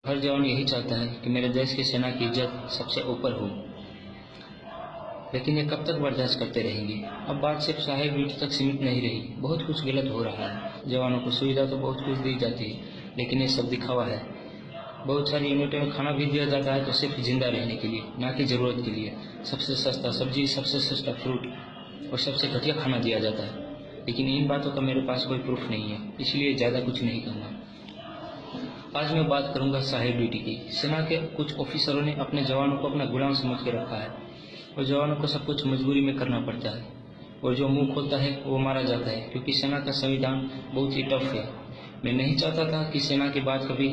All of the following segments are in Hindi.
हर जवान यही चाहता है कि मेरे देश की सेना की इज्जत सबसे ऊपर हो, लेकिन ये कब तक बर्दाश्त करते रहेंगे। अब बात सिर्फ सहायक ड्यूटी तक सीमित नहीं रही, बहुत कुछ गलत हो रहा है। जवानों को सुविधा तो बहुत कुछ दी जाती है, लेकिन ये सब दिखावा है। बहुत सारी यूनिटों में खाना भी दिया जाता है तो सिर्फ जिंदा रहने के लिए, ना कि ज़रूरत के लिए। सबसे सस्ता सब्जी, सबसे सस्ता फ्रूट और सबसे घटिया खाना दिया जाता है, लेकिन इन बातों का मेरे पास कोई प्रूफ नहीं है, इसलिए ज़्यादा कुछ नहीं कहूँगा। आज मैं बात करूंगा सहायक ड्यूटी की। सेना के कुछ ऑफिसरों ने अपने जवानों को अपना गुलाम समझ के रखा है और जवानों को सब कुछ मजबूरी में करना पड़ता है, और जो मुंह खोलता है वो मारा जाता है, क्योंकि सेना का संविधान बहुत ही टफ है। मैं नहीं चाहता था कि सेना की बात कभी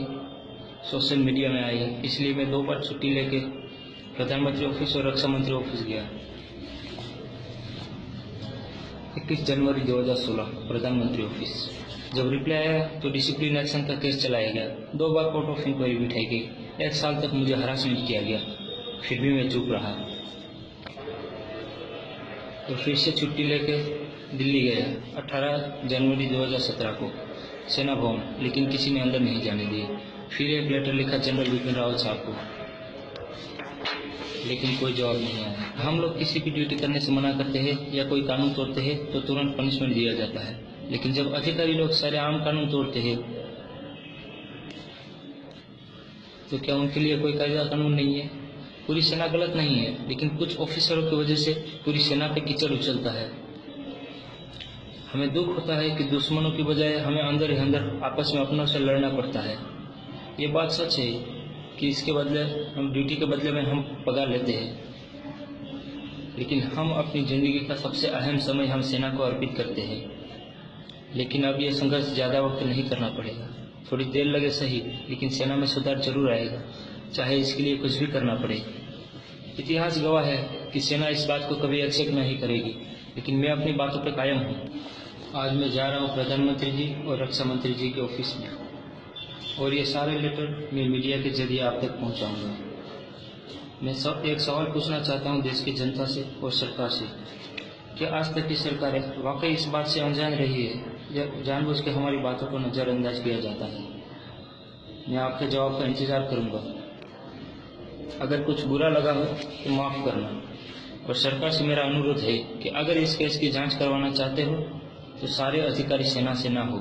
सोशल मीडिया में आई, इसलिए मैं 2 बार छुट्टी लेके प्रधानमंत्री ऑफिस और रक्षा मंत्री ऑफिस गया। 21 जनवरी 2016 प्रधानमंत्री ऑफिस। जब रिप्लाई आया तो डिसिप्लिन एक्शन का केस चलाया गया। 2 बार कोर्ट ऑफ इंक्वायरी बिठाई गई। 1 साल तक मुझे हरासमेंट किया गया, फिर भी मैं चुप रहा। तो फिर से छुट्टी लेके दिल्ली गया 18 जनवरी 2017 को सेना भवन, लेकिन किसी ने अंदर नहीं जाने दिए। फिर एक लेटर लिखा जनरल बिपिन रावत साहब को, लेकिन कोई जवाब नहीं आया। हम लोग किसी भी ड्यूटी करने से मना करते हैं या कोई कानून तोड़ते हैं तो तुरंत पनिशमेंट दिया जाता है, लेकिन जब अधिकारी लोग सारे आम कानून तोड़ते हैं तो क्या उनके लिए कोई कायदा कानून नहीं है। पूरी सेना गलत नहीं है, लेकिन कुछ ऑफिसरों की वजह से पूरी सेना पे कीचड़ उछलता है। हमें दुख होता है कि दुश्मनों की बजाय हमें अंदर ही अंदर आपस में अपनों से लड़ना पड़ता है। ये बात सच है कि इसके बदले हम ड्यूटी के बदले में हम पगार लेते हैं, लेकिन हम अपनी ज़िंदगी का सबसे अहम समय हम सेना को अर्पित करते हैं। लेकिन अब यह संघर्ष ज़्यादा वक्त नहीं करना पड़ेगा, थोड़ी देर लगे सही, लेकिन सेना में सुधार जरूर आएगा, चाहे इसके लिए कुछ भी करना पड़े। इतिहास गवाह है कि सेना इस बात को कभी एक्सेप्ट नहीं करेगी, लेकिन मैं अपनी बातों पर कायम हूँ। आज मैं जा रहा हूँ प्रधानमंत्री जी और रक्षा मंत्री जी के ऑफिस में, और ये सारे लेटर मैं मीडिया के जरिए आप तक पहुँचाऊँगा। मैं एक सवाल पूछना चाहता हूँ देश की जनता से और सरकार से, कि आज तक की सरकारें वाकई इस बात से अनजान रही है या जानबूझ के हमारी बातों को नज़रअंदाज किया जाता है। मैं आपके जवाब का इंतज़ार करूँगा। अगर कुछ बुरा लगा हो तो माफ़ करना, और सरकार से मेरा अनुरोध है कि अगर इस केस की जांच करवाना चाहते हो तो सारे अधिकारी सेना से ना हो।